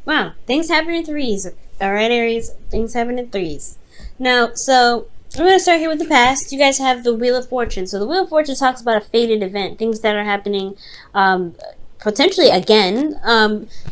Wow, things happen in threes. Alright, Aries, things happen in threes. Now, so I'm going to start here with the past. You guys have the Wheel of Fortune. So the Wheel of Fortune talks about a fated event, things that are happening potentially again.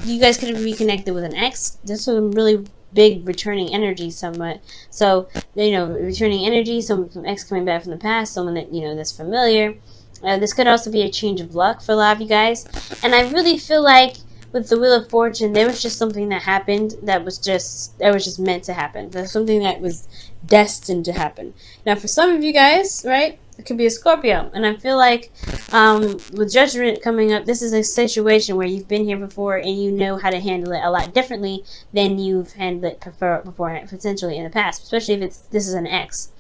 You guys could be connected with an ex. There's some really big returning energy somewhat. So, returning energy, some ex coming back from the past, someone that, that's familiar. This could also be a change of luck for a lot of you guys. And I really feel like with the Wheel of Fortune, there was just something that happened that was just meant to happen. There's something that was destined to happen. Now, for some of you guys, right, it could be a Scorpio. And I feel like with Judgment coming up, this is a situation where you've been here before and you know how to handle it a lot differently than you've handled it before, potentially in the past, especially if this is an ex.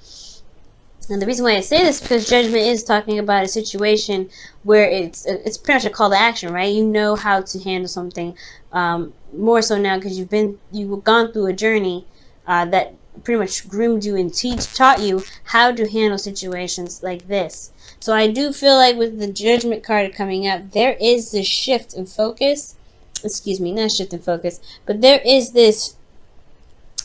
And the reason why I say this is because Judgment is talking about a situation where it's pretty much a call to action, right? You know how to handle something more so now because you've gone through a journey that pretty much groomed you and taught you how to handle situations like this. So I do feel like with the Judgment card coming up, there is this shift in focus. Excuse me, not shift in focus, but there is this,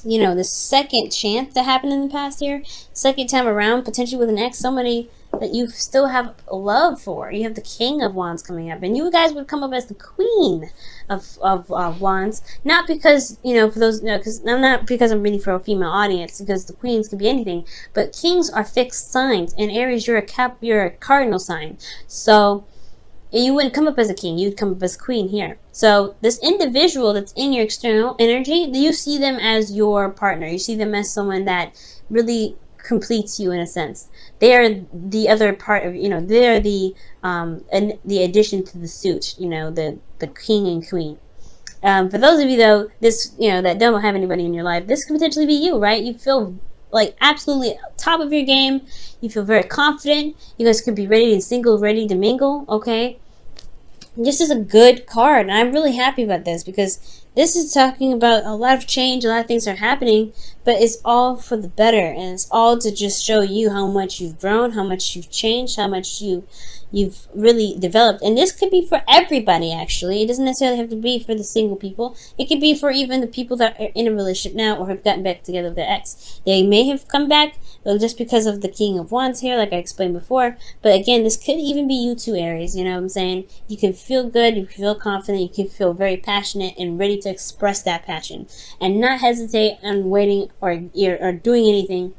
the second chance that happened in the past year, second time around, potentially with an ex, somebody that you still have love for. You have the King of Wands coming up, and you guys would come up as the Queen of Wands, not because, for those, because I'm not because I'm reading for a female audience, because the Queens could be anything, but Kings are fixed signs, and Aries, you're a cardinal sign, so you wouldn't come up as a king, you'd come up as queen here. So this individual that's in your external energy, you see them as your partner. You see them as someone that really completes you in a sense. They are the other part of, they are the addition to the suit, the king and queen. For those of you though, this, that don't have anybody in your life, this could potentially be you, right? You feel like absolutely top of your game. You feel very confident. You guys could be ready and single, ready to mingle, okay? This is a good card, and I'm really happy about this because this is talking about a lot of change, a lot of things are happening, but it's all for the better, and it's all to just show you how much you've grown, how much you've changed, how much you've really developed. And this could be for everybody, actually. It doesn't necessarily have to be for the single people. It could be for even the people that are in a relationship now or have gotten back together with their ex. They may have come back just because of the King of Wands here, like I explained before. But again, this could even be you too, Aries. You know what I'm saying? You can feel good, you can feel confident, you can feel very passionate and ready to express that passion. And not hesitate on waiting or doing anything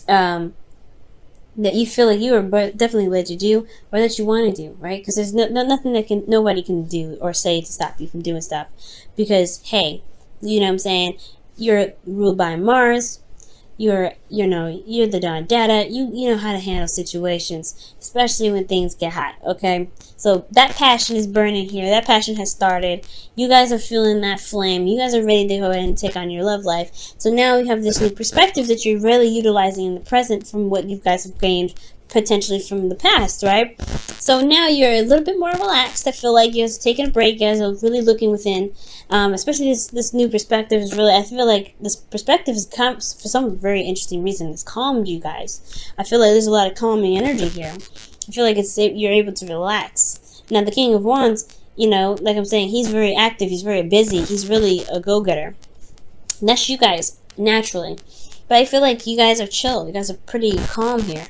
that you feel like you are definitely led to do or that you want to do, right? Because there's nothing that nobody can do or say to stop you from doing stuff. Because, hey, you know what I'm saying? You're ruled by Mars. You're the Don Dada. You know how to handle situations, especially when things get hot, okay? So that passion is burning here. That passion has started. You guys are feeling that flame. You guys are ready to go ahead and take on your love life. So now you have this new perspective that you're really utilizing in the present from what you guys have gained potentially from the past, right? So now you're a little bit more relaxed. I feel like you're taking a break. You guys are really looking within. Especially this new perspective is really, I feel like this perspective has come for some very interesting reason. It's calmed you guys. I feel like there's a lot of calming energy here. I feel like you're able to relax. Now the King of Wands, like I'm saying, he's very active. He's very busy. He's really a go-getter. And that's you guys, naturally. But I feel like you guys are chill. You guys are pretty calm here.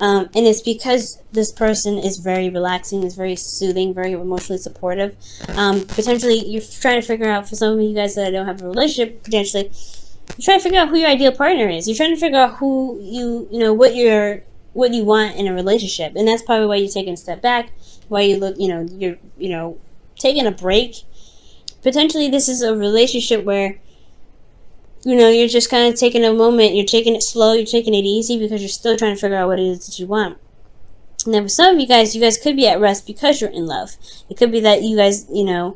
And it's because this person is very relaxing, is very soothing, very emotionally supportive. Potentially, you're trying to figure out, for some of you guys that don't have a relationship, potentially, you're trying to figure out who your ideal partner is. You're trying to figure out who what you want in a relationship. And that's probably why you're taking a step back, why you look, you're taking a break. Potentially, this is a relationship where you're just kind of taking a moment, you're taking it slow, you're taking it easy because you're still trying to figure out what it is that you want. And then for some of you guys could be at rest because you're in love. It could be that you guys, you're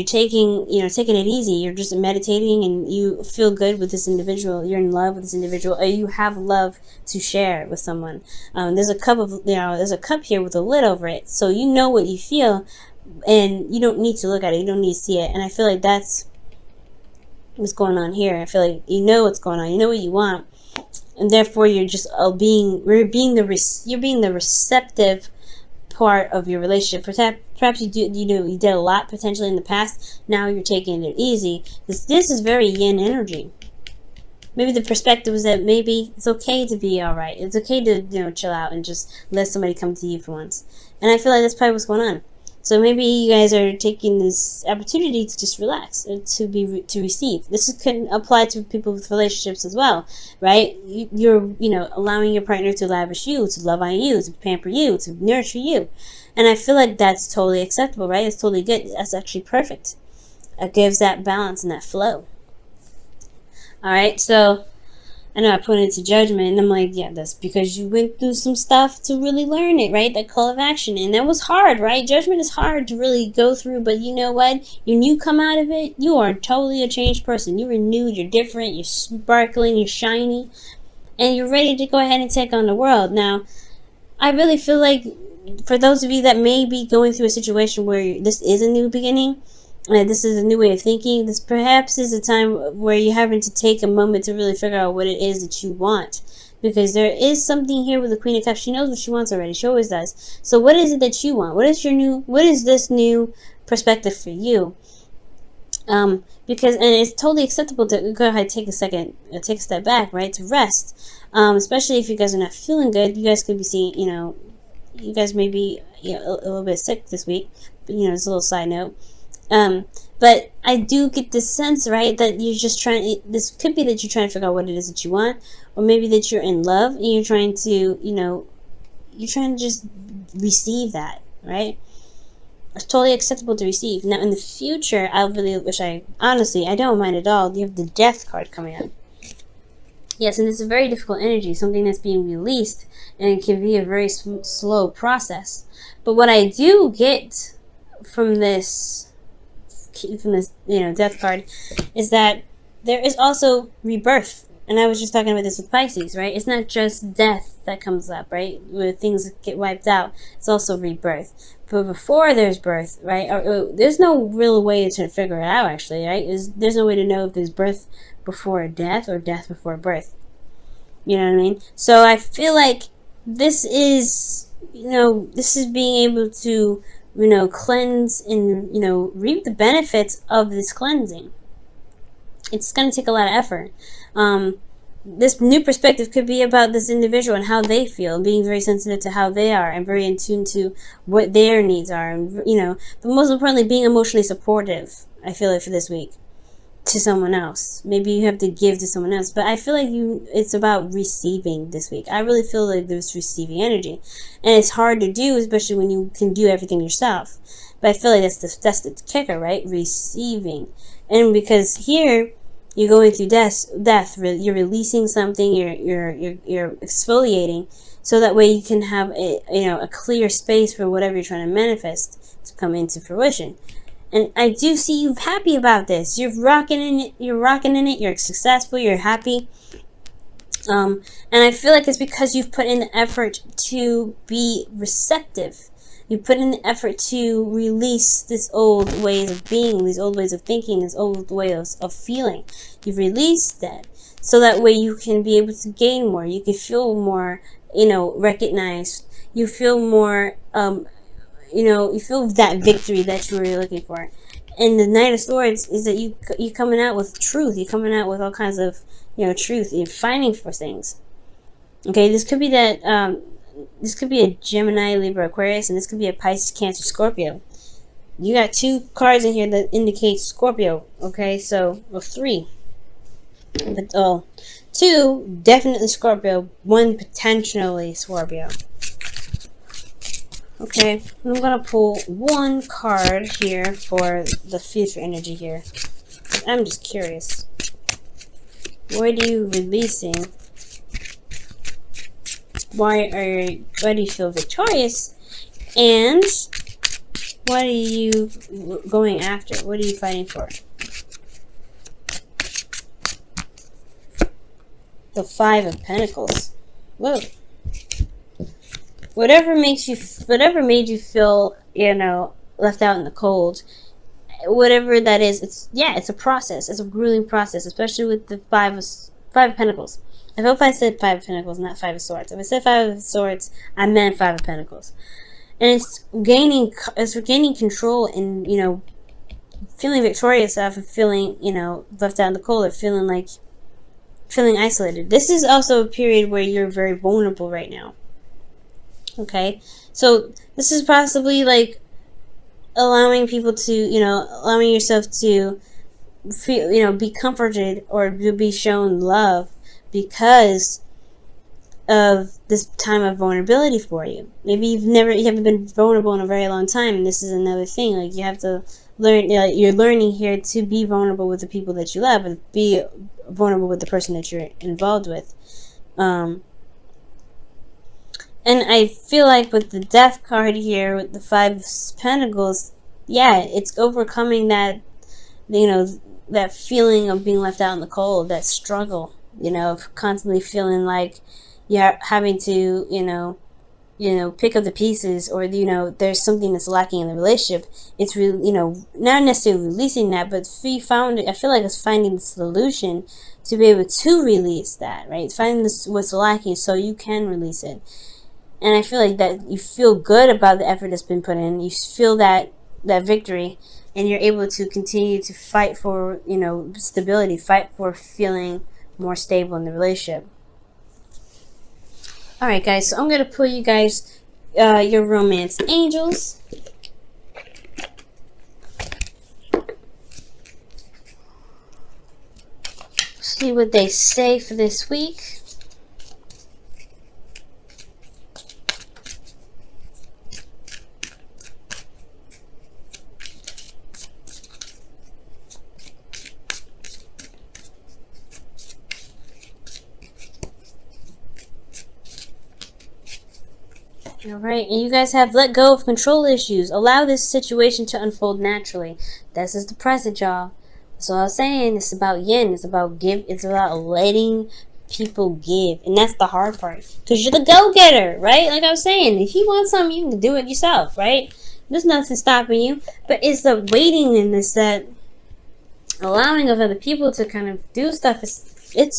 taking it easy. You're just meditating and you feel good with this individual. You're in love with this individual, or you have love to share with someone. There's a cup here with a lid over it, so you know what you feel, and you don't need to look at it. You don't need to see it. And I feel like that's what's going on here. I feel like you know what's going on. You know what you want, and therefore you're just being the receptive part of your relationship. Perhaps you did a lot potentially in the past. Now you're taking it easy. This is very yin energy. Maybe the perspective is that maybe it's okay to be all right. It's okay to chill out and just let somebody come to you for once. And I feel like that's probably what's going on. So maybe you guys are taking this opportunity to just relax, to receive. This can apply to people with relationships as well, right? You're allowing your partner to lavish you, to love on you, to pamper you, to nurture you, and I feel like that's totally acceptable, right? It's totally good. That's actually perfect. It gives that balance and that flow. All right, so I know I put it into judgment, and I'm like, yeah, that's because you went through some stuff to really learn it, right? That call of action, and that was hard, right? Judgment is hard to really go through, but you know what? When you come out of it, you are totally a changed person. You're renewed, you're different, you're sparkling, you're shiny, and you're ready to go ahead and take on the world. Now, I really feel like for those of you that may be going through a situation where this is a new beginning, this is a new way of thinking, this perhaps is a time where you're having to take a moment to really figure out what it is that you want. Because there is something here with the Queen of Cups. She knows what she wants already. She always does. So what is it that you want? What is this new perspective for you? And it's totally acceptable to go ahead, take a step back, right? To rest. Especially if you guys are not feeling good. You guys could be seeing, you guys may be a little bit sick this week. But, it's a little side note. But I do get this sense, right, that you're just this could be that you're trying to figure out what it is that you want, or maybe that you're in love and you're trying to, just receive that, right? It's totally acceptable to receive. Now, in the future, I really wish I don't mind at all. You have the Death card coming up. Yes, and it's a very difficult energy, something that's being released, and it can be a very slow process. But what I do get from this Death card is that there is also rebirth. And I was just talking about this with Pisces, right? It's not just death that comes up, right? Where things get wiped out. It's also rebirth. But before there's birth, right? There's no real way to figure it out, actually, right? There's no way to know if there's birth before death or death before birth. You know what I mean? So I feel like this is being able to cleanse and, reap the benefits of this cleansing. It's going to take a lot of effort. This new perspective could be about this individual and how they feel, being very sensitive to how they are and very in tune to what their needs are. And, but most importantly, being emotionally supportive, I feel like, for this week to someone else. Maybe you have to give to someone else, but I feel like it's about receiving this week. I really feel like there's receiving energy, and it's hard to do, especially when you can do everything yourself. But I feel like that's the kicker, right? Receiving. And because here you're going through death, you're releasing something, you're exfoliating, so that way you can have a clear space for whatever you're trying to manifest to come into fruition. And I do see you happy about this. You're rocking in it. You're successful. You're happy. And I feel like it's because you've put in the effort to be receptive. You put in the effort to release this old ways of being, these old ways of thinking, this old way of feeling. You've released that, so that way you can be able to gain more. You can feel more, recognized. You feel more, you feel that victory that you were looking for. And the Knight of Swords is that you're coming out with truth. You're coming out with all kinds of, truth. You're fighting for things. Okay, this could be that, this could be a Gemini, Libra, Aquarius, and this could be a Pisces, Cancer, Scorpio. You got 2 cards in here that indicate Scorpio. Okay, so, well, 3. But, 2, definitely Scorpio. 1, potentially Scorpio. Okay, I'm going to pull 1 card here for the future energy here. I'm just curious. What are you releasing? Why do you feel victorious? And what are you going after? What are you fighting for? The 5 of Pentacles. Whoa. Whatever made you feel, left out in the cold, whatever that is, it's a process. It's a grueling process, especially with the 5 of Pentacles. If I said 5 of Pentacles, not 5 of Swords. If I said 5 of Swords, I meant 5 of Pentacles. and it's gaining control, and feeling victorious after feeling left out in the cold, or feeling isolated. This is also a period where you're very vulnerable right now. Okay, so this is possibly like allowing people to, allowing yourself to feel, be comforted or to be shown love because of this time of vulnerability for you. Maybe you haven't been vulnerable in a very long time, and this is another thing. Like, you have to learn. You're learning here to be vulnerable with the people that you love, and be vulnerable with the person that you're involved with. And I feel like with the Death card here, with the Five of Pentacles, yeah, it's overcoming that, that feeling of being left out in the cold, that struggle, of constantly feeling like you're having to, pick up the pieces, or, there's something that's lacking in the relationship. It's really, not necessarily releasing that, but I feel like it's finding the solution to be able to release that, right? Finding what's lacking so you can release it. And I feel like that you feel good about the effort that's been put in. You feel that victory, and you're able to continue to fight for, stability, fight for feeling more stable in the relationship. Alright, guys, so I'm going to pull you guys your romance angels. See what they say for this week. Alright, and you guys have let go of control issues. Allow this situation to unfold naturally. This is the present, y'all. That's all I'm saying. It's about yin. It's about give. It's about letting people give. And that's the hard part. Because you're the go-getter, right? Like I was saying, if you want something, you can do it yourself, right? There's nothing stopping you. But it's the waiting in this, that allowing of other people to kind of do stuff. It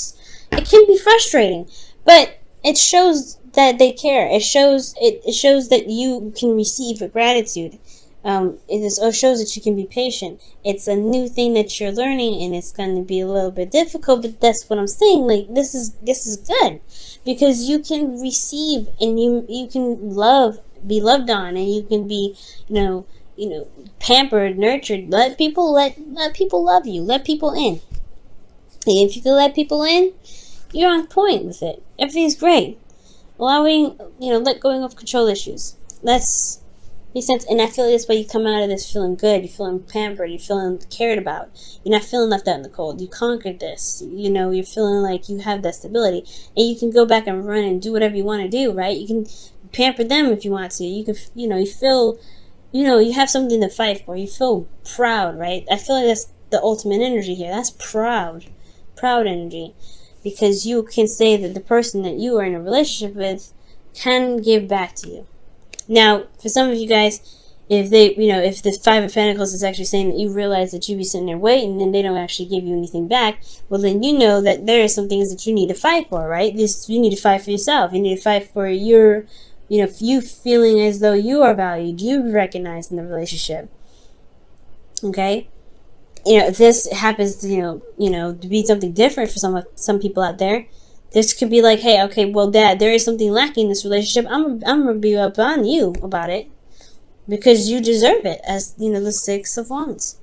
can be frustrating. But it shows that they care. It shows that you can receive gratitude. It shows that you can be patient. It's a new thing that you're learning, and it's going to be a little bit difficult. But that's what I'm saying. Like, this is good, because you can receive, and you can be loved on, and you can be pampered, nurtured. Let people love you. Let people in. And if you can let people in, you're on point with it. Everything's great. Allowing, let going of control issues. That's makes sense. And I feel like that's why you come out of this feeling good. You're feeling pampered. You're feeling cared about. You're not feeling left out in the cold. You conquered this. You're feeling like you have that stability. And you can go back and run and do whatever you want to do, right? You can pamper them if you want to. You can, you feel, you have something to fight for. You feel proud, right? I feel like that's the ultimate energy here. That's proud energy. Because you can say that the person that you are in a relationship with can give back to you. Now, for some of you guys, if the Five of Pentacles is actually saying that you realize that you be sitting there waiting and they don't actually give you anything back, well, then you know that there are some things that you need to fight for, right? You need to fight for yourself. You need to fight for your, you feeling as though you are valued, you recognized in the relationship. Okay? If this happens to, to be something different for some people out there, this could be like, hey, okay, well, Dad, there is something lacking in this relationship. I'm going to be up on you about it, because you deserve it, as, the Six of Wands.